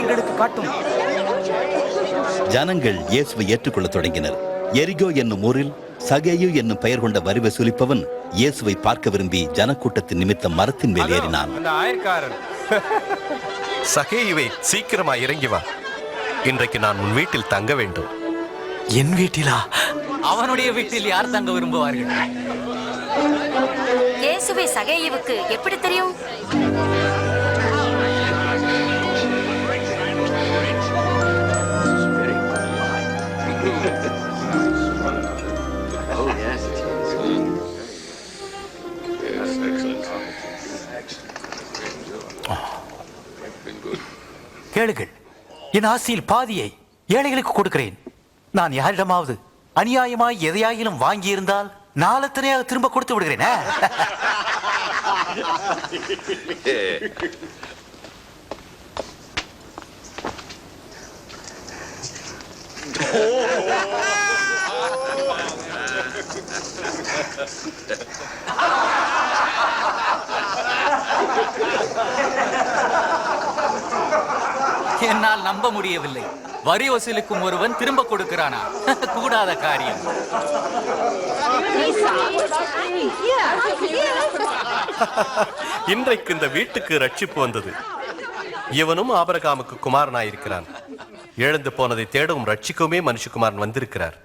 அவர்களுக்கு காட்டும். ஜனங்கள் இயேசுவை ஏற்றுக்கொள்ள தொடங்கினர். எரிகோ என்னும் ஊரில் சகேயு என்னும் பெயர் கொண்ட வரி வசூலிப்பவன் இயேசுவை பார்க்க விரும்பி ஜனக்கூட்டத்தின் நிமித்தம் மரத்தின் மேல் ஏறினான். சகேயுவே, சீக்கிரமா இறங்கி வா. இன்றைக்கு நான் உன் வீட்டில் தங்க வேண்டும். என் வீட்டிலா? அவனுடைய வீட்டில் யார் தங்க விரும்புவார்கள்? இயேசுவை சகேயுவுக்கு எப்படி தெரியும்? கேளுங்கள், என் ஆசியில் பாதியை ஏழைகளுக்கு கொடுக்கிறேன். நான் யாரிடமாவது அநியாயமாய் எதையாயிலும் வாங்கி இருந்தால் நாளத்தனையாக திரும்ப கொடுத்து விடுகிறேன். என்னால் நம்ப முடியவில்லை. வரி வசூலிக்கும் ஒருவன் திரும்ப கொடுக்கிறானா? கூடாத காரியம். இன்றைக்கு இந்த வீட்டுக்கு ரட்சிப்பு வந்தது. இவனும் ஆபிரகாமுக்கு குமாரனாயிருக்கிறான். இழந்து போனதை தேடவும் ரட்சிக்கவுமே மனுஷகுமாரன் வந்திருக்கிறார்.